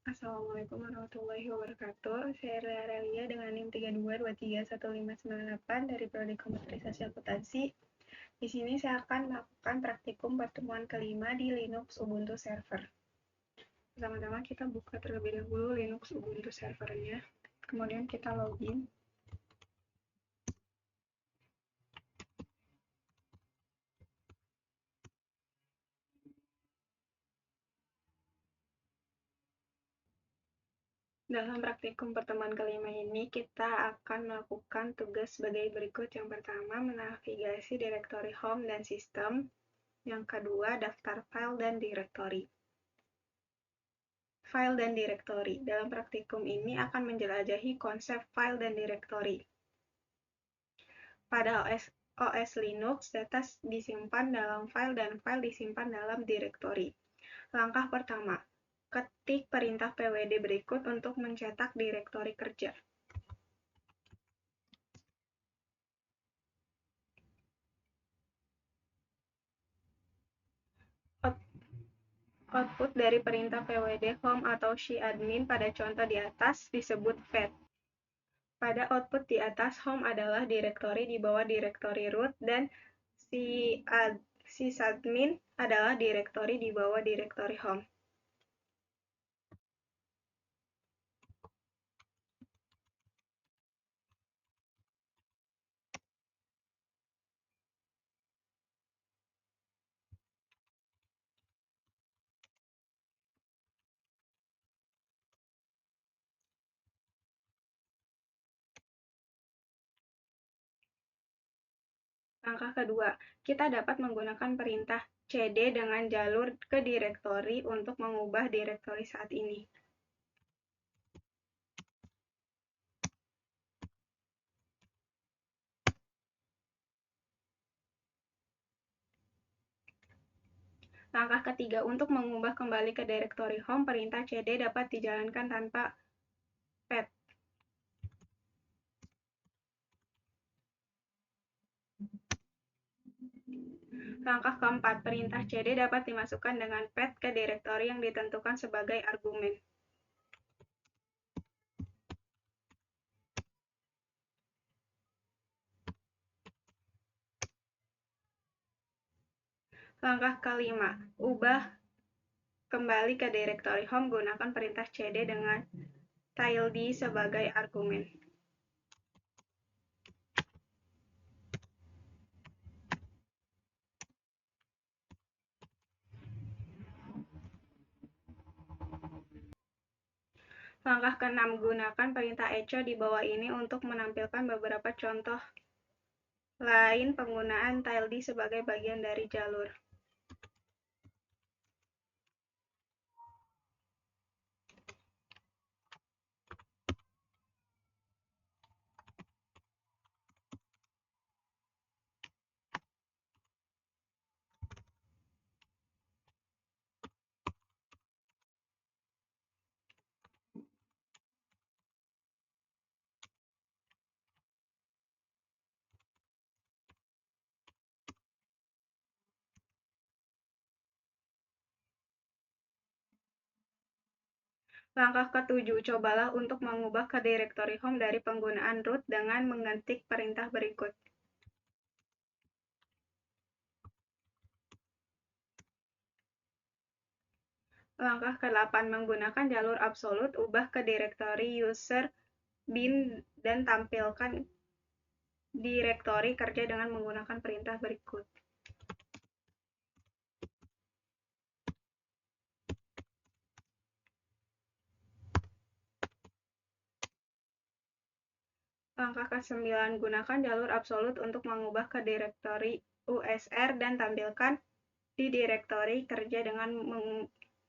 Assalamualaikum warahmatullahi wabarakatuh. Saya Relia dengan NIM 32231598 dari Prodi Komputerisasi Akuntansi. Di sini saya akan melakukan praktikum pertemuan kelima di Linux Ubuntu Server. Pertama-tama kita buka terlebih dahulu Linux Ubuntu Servernya. Kemudian kita login. Dalam praktikum pertemuan kelima ini, kita akan melakukan tugas sebagai berikut. Yang pertama, menavigasi direktori home dan sistem. Yang kedua, daftar file dan direktori. File dan direktori. Dalam praktikum ini akan menjelajahi konsep file dan direktori. Pada OS Linux, data disimpan dalam file dan file disimpan dalam direktori. Langkah pertama, ketik perintah pwd berikut untuk mencetak direktori kerja. Output dari perintah pwd home atau sysadmin pada contoh di atas disebut pet. Pada output di atas, home adalah direktori di bawah direktori root dan sysadmin adalah direktori di bawah direktori home. Langkah kedua, kita dapat menggunakan perintah cd dengan jalur ke direktori untuk mengubah direktori saat ini. Langkah ketiga, untuk mengubah kembali ke direktori home, perintah cd dapat dijalankan tanpa pet. Langkah keempat, perintah cd dapat dimasukkan dengan pet ke direktori yang ditentukan sebagai argumen. Langkah kelima, ubah kembali ke direktori home gunakan perintah cd dengan tilde sebagai argumen. Langkah keenam, gunakan perintah echo di bawah ini untuk menampilkan beberapa contoh lain penggunaan tilde sebagai bagian dari jalur. Langkah ketujuh, cobalah untuk mengubah ke direktori home dari penggunaan root dengan mengetik perintah berikut. Langkah ke-8, menggunakan jalur absolut, ubah ke direktori user bin dan tampilkan direktori kerja dengan menggunakan perintah berikut. Langkah ke-9, gunakan jalur absolut untuk mengubah ke direktori usr dan tampilkan di direktori kerja dengan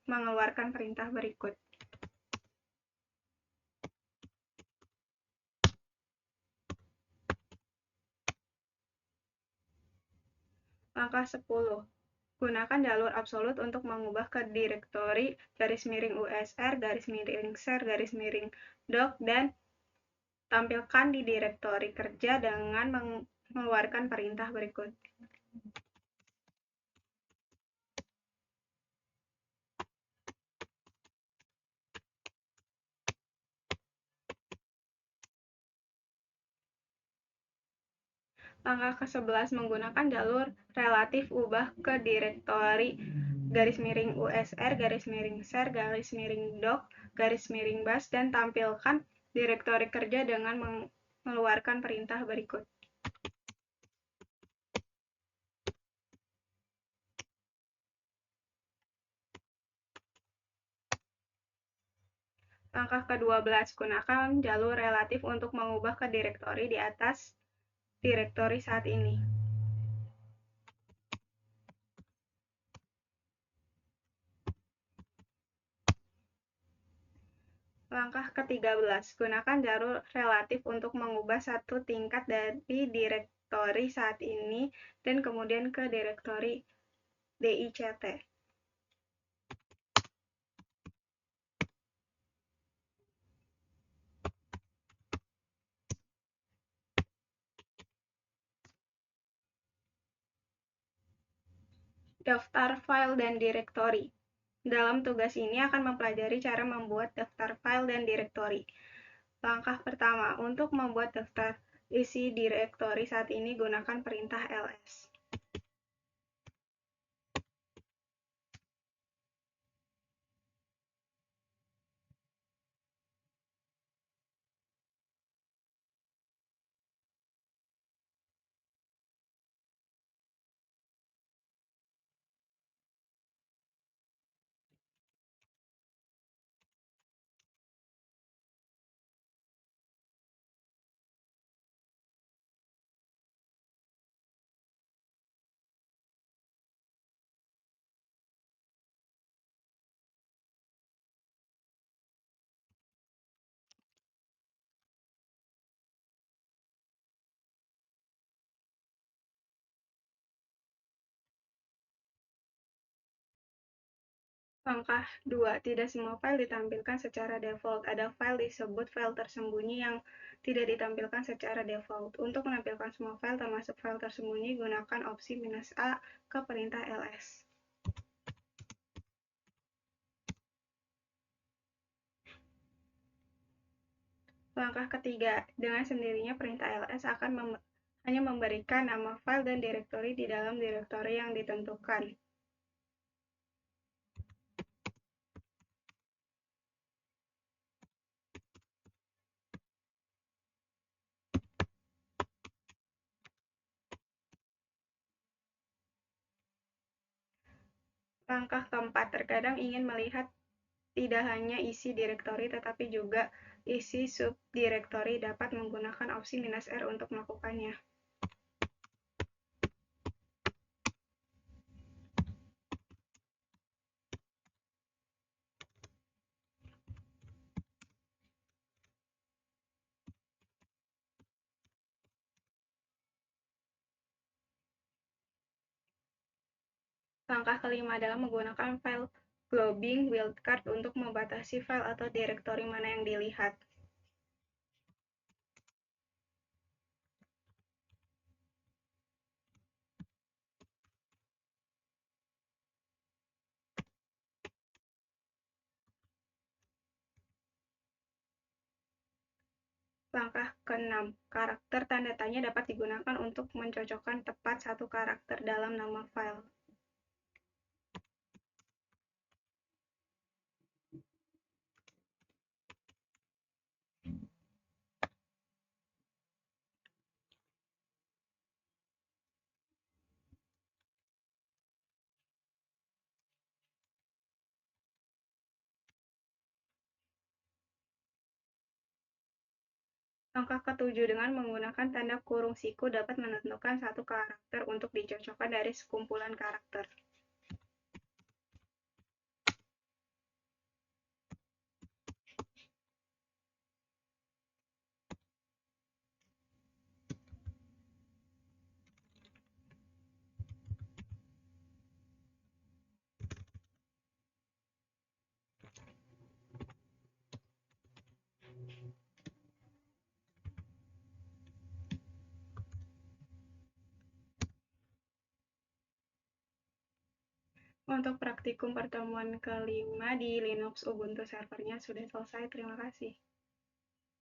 mengeluarkan perintah berikut. Langkah 10, gunakan jalur absolut untuk mengubah ke direktori /usr/share/doc dan tampilkan di direktori kerja dengan mengeluarkan perintah berikut. Langkah ke-11 menggunakan jalur relatif ubah ke direktori _usr _share _doc _bus dan tampilkan direktori kerja dengan mengeluarkan perintah berikut. Langkah ke-12 gunakan jalur relatif untuk mengubah ke direktori di atas direktori saat ini. Langkah ke-13 gunakan jalur relatif untuk mengubah satu tingkat dari direktori saat ini dan kemudian ke direktori DICT. Daftar file dan direktori. Dalam tugas ini akan mempelajari cara membuat daftar file dan direktori. Langkah pertama, untuk membuat daftar isi direktori saat ini gunakan perintah ls. Langkah 2. Tidak semua file ditampilkan secara default. Ada file disebut file tersembunyi yang tidak ditampilkan secara default. Untuk menampilkan semua file termasuk file tersembunyi, gunakan opsi "-a" ke perintah ls. Langkah ketiga, dengan sendirinya perintah ls akan hanya memberikan nama file dan direktori di dalam direktori yang ditentukan. Langkah keempat, terkadang ingin melihat tidak hanya isi direktori tetapi juga isi subdirektori, dapat menggunakan opsi "-r" untuk melakukannya. Langkah kelima adalah menggunakan file globbing wildcard untuk membatasi file atau direktori mana yang dilihat. Langkah ke-6, karakter tanda tanya dapat digunakan untuk mencocokkan tepat satu karakter dalam nama file. Langkah ke-7, dengan menggunakan tanda kurung siku dapat menentukan satu karakter untuk dicocokkan dari sekumpulan karakter. Untuk praktikum pertemuan kelima di Linux Ubuntu servernya sudah selesai. Terima kasih.